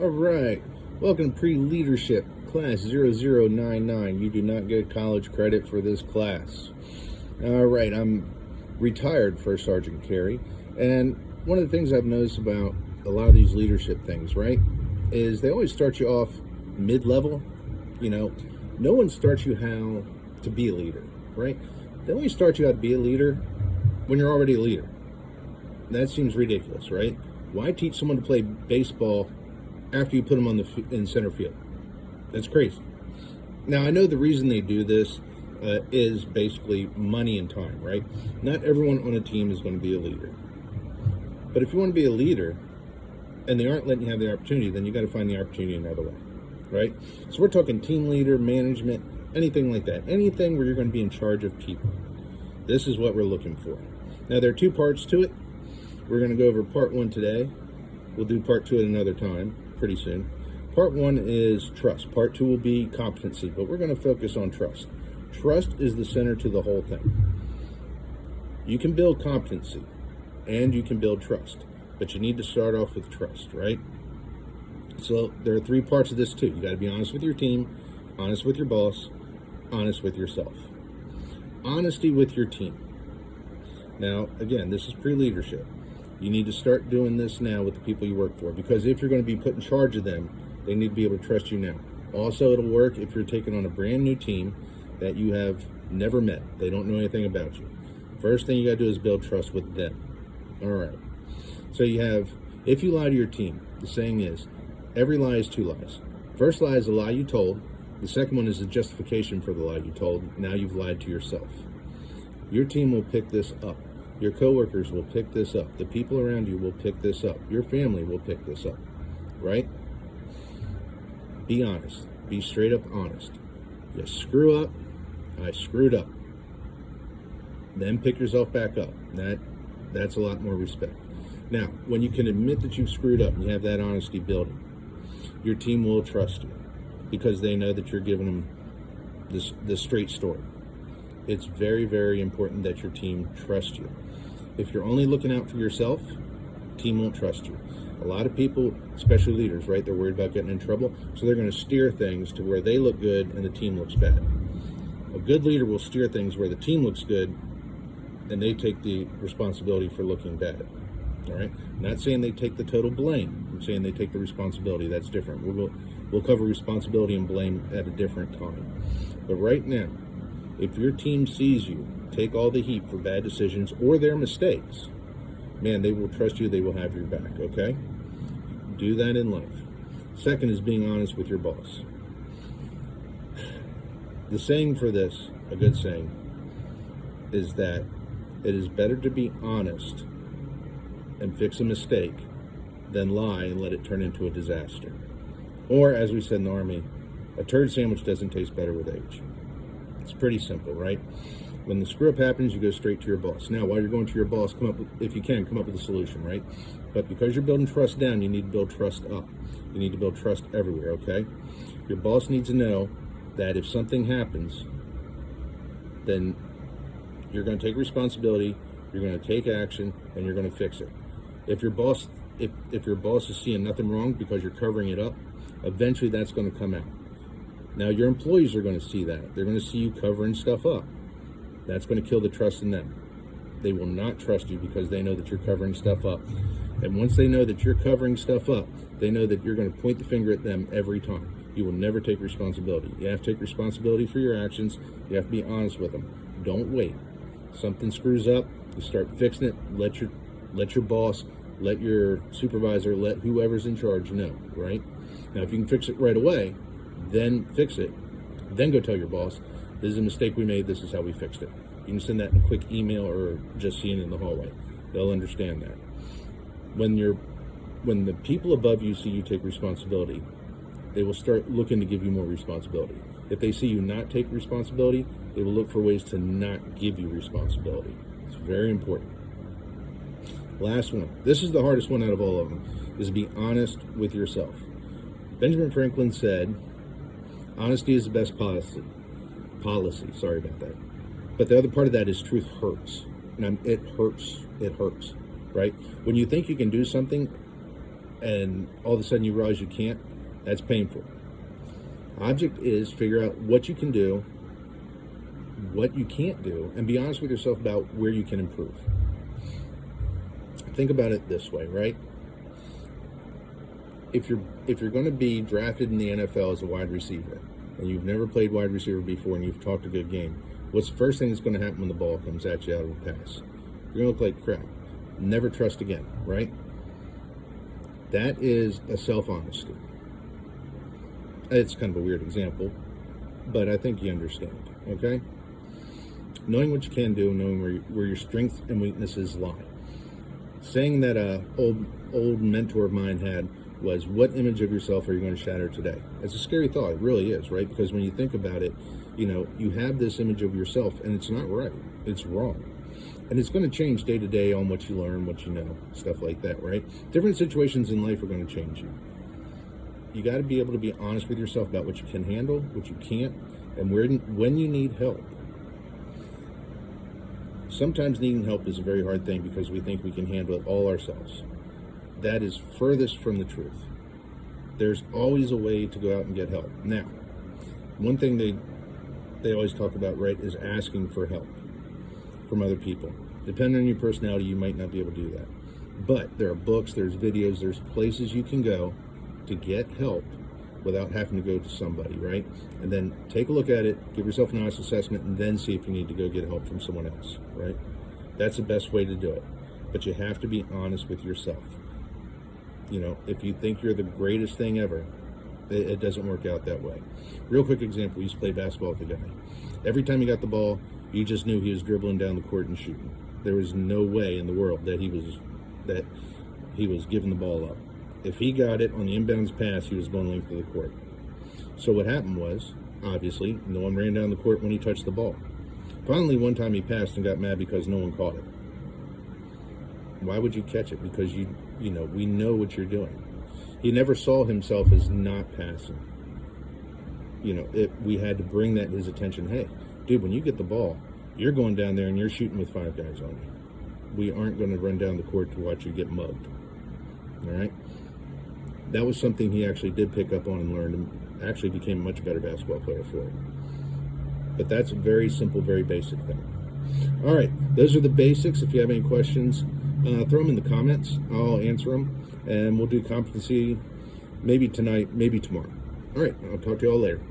All right. Welcome to Pre-Leadership, Class 0099. You do not get college credit for this class. All right. I'm retired First Sergeant Carey. And one of the things I've noticed about a lot of these leadership things, right, is they always start you off mid-level. You know, no one starts you how to be a leader, right? They only start you how to be a leader when you're already a leader. That seems ridiculous, right? Why teach someone to play baseball after you put them in center field? That's crazy. Now, I know the reason they do this is basically money and time, right? Not everyone on a team is going to be a leader. But if you want to be a leader and they aren't letting you have the opportunity, then you got to find the opportunity another way, right? So we're talking team leader, management, anything like that. Anything where you're going to be in charge of people. This is what we're looking for. Now, there are two parts to it. We're going to go over part one today. We'll do part two at another time, pretty soon. Part one is trust. Part two will be competency, but we're going to focus on trust. Trust is the center to the whole thing. You can build competency and you can build trust, but you need to start off with trust, right? So there are three parts of this too. You got to be honest with your team, honest with your boss, honest with yourself. Honesty with your team. Now, again, this is pre-leadership. You need to start doing this now with the people you work for, because if you're going to be put in charge of them, they need to be able to trust you now. Also, it'll work if you're taking on a brand new team that you have never met. They don't know anything about you. First thing you got to do is build trust with them. All right. So you have, if you lie to your team, the saying is, every lie is two lies. First lie is a lie you told. The second one is the justification for the lie you told. Now you've lied to yourself. Your team will pick this up. Your coworkers will pick this up. The people around you will pick this up. Your family will pick this up, right? Be honest. Be straight up honest. You screw up, I screwed up. Then pick yourself back up. That's a lot more respect. Now, when you can admit that you've screwed up and you have that honesty building, your team will trust you because they know that you're giving them the straight story. It's very, very important that your team trusts you. If you're only looking out for yourself, team won't trust you. A lot of people, especially leaders, right, they're worried about getting in trouble, so they're going to steer things to where they look good and the team looks bad. A good leader will steer things where the team looks good and they take the responsibility for looking bad. All right? I'm not saying they take the total blame. I'm saying they take the responsibility. That's different. We'll cover responsibility and blame at a different time. But right now, if your team sees you take all the heat for bad decisions or their mistakes, man, they will trust you. They will have your back, okay? Do that in life. Second is being honest with your boss. The saying for this, a good saying, is that it is better to be honest and fix a mistake than lie and let it turn into a disaster. Or, as we said in the Army, a turd sandwich doesn't taste better with age. It's pretty simple, right? When the screw up happens, you go straight to your boss. Now, while you're going to your boss, if you can, come up with a solution, right? But because you're building trust down, you need to build trust up. You need to build trust everywhere, okay? Your boss needs to know that if something happens, then you're going to take responsibility, you're going to take action, and you're going to fix it. If your boss is seeing nothing wrong because you're covering it up, eventually that's going to come out. Now, your employees are going to see that. They're going to see you covering stuff up. That's going to kill the trust in them. They will not trust you because they know that you're covering stuff up. And once they know that you're covering stuff up, they know that you're going to point the finger at them every time. You will never take responsibility. You have to take responsibility for your actions. You have to be honest with them. Don't wait. Something screws up, you start fixing it. Let your boss, let your supervisor, let whoever's in charge know, right? Now, if you can fix it right away, then fix it. Then go tell your boss, this is a mistake we made, this is how we fixed it. You can send that in a quick email or just see it in the hallway. They'll understand that. When the people above you see you take responsibility, they will start looking to give you more responsibility. If they see you not take responsibility, they will look for ways to not give you responsibility. It's very important. Last one. This is the hardest one out of all of them, is to be honest with yourself. Benjamin Franklin said, honesty is the best policy. Sorry about that. But the other part of that is truth hurts. And it hurts, right? When you think you can do something and all of a sudden you realize you can't, that's painful. Object is figure out what you can do, what you can't do, and be honest with yourself about where you can improve. Think about it this way, right? If you're going to be drafted in the NFL as a wide receiver, and you've never played wide receiver before, and you've talked a good game, what's the first thing that's going to happen when the ball comes at you out of a pass? You're going to look like crap. Never trust again, right? That is a self-honesty. It's kind of a weird example, but I think you understand, okay? Knowing what you can do, knowing where your strengths and weaknesses lie. Saying that a old mentor of mine had was, what image of yourself are you going to shatter today? It's a scary thought. It really is, right? Because when you think about it, you have this image of yourself, and it's not right. It's wrong. And it's going to change day to day on what you learn, what you know, stuff like that, right? Different situations in life are going to change you. You got to be able to be honest with yourself about what you can handle, what you can't, and when you need help. Sometimes needing help is a very hard thing because we think we can handle it all ourselves. That is furthest from the truth. There's always a way to go out and get help. Now, one thing they always talk about, right, is asking for help from other people. Depending on your personality, you might not be able to do that. But there are books, there's videos, there's places you can go to get help without having to go to somebody, right? And then take a look at it, give yourself an honest assessment, and then see if you need to go get help from someone else, right? That's the best way to do it. But you have to be honest with yourself. If you think you're the greatest thing ever, it doesn't work out that way. Real quick example, we used to play basketball with a guy. Every time he got the ball, you just knew he was dribbling down the court and shooting. There was no way in the world that he was giving the ball up. If he got it on the inbounds pass, he was going length of the court. So what happened was, obviously, no one ran down the court when he touched the ball. Finally, one time he passed and got mad because no one caught it. Why would you catch it? Because we know what you're doing. He never saw himself as not passing. We had to bring that to his attention. Hey, dude, when you get the ball, you're going down there and you're shooting with 5 guys on you. We aren't going to run down the court to watch you get mugged. All right? That was something he actually did pick up on and learned, and actually became a much better basketball player for it. But that's a very simple, very basic thing. All right, those are the basics. If you have any questions, throw them in the comments. I'll answer them, and we'll do competency maybe tonight, maybe tomorrow. All right, I'll talk to you all later.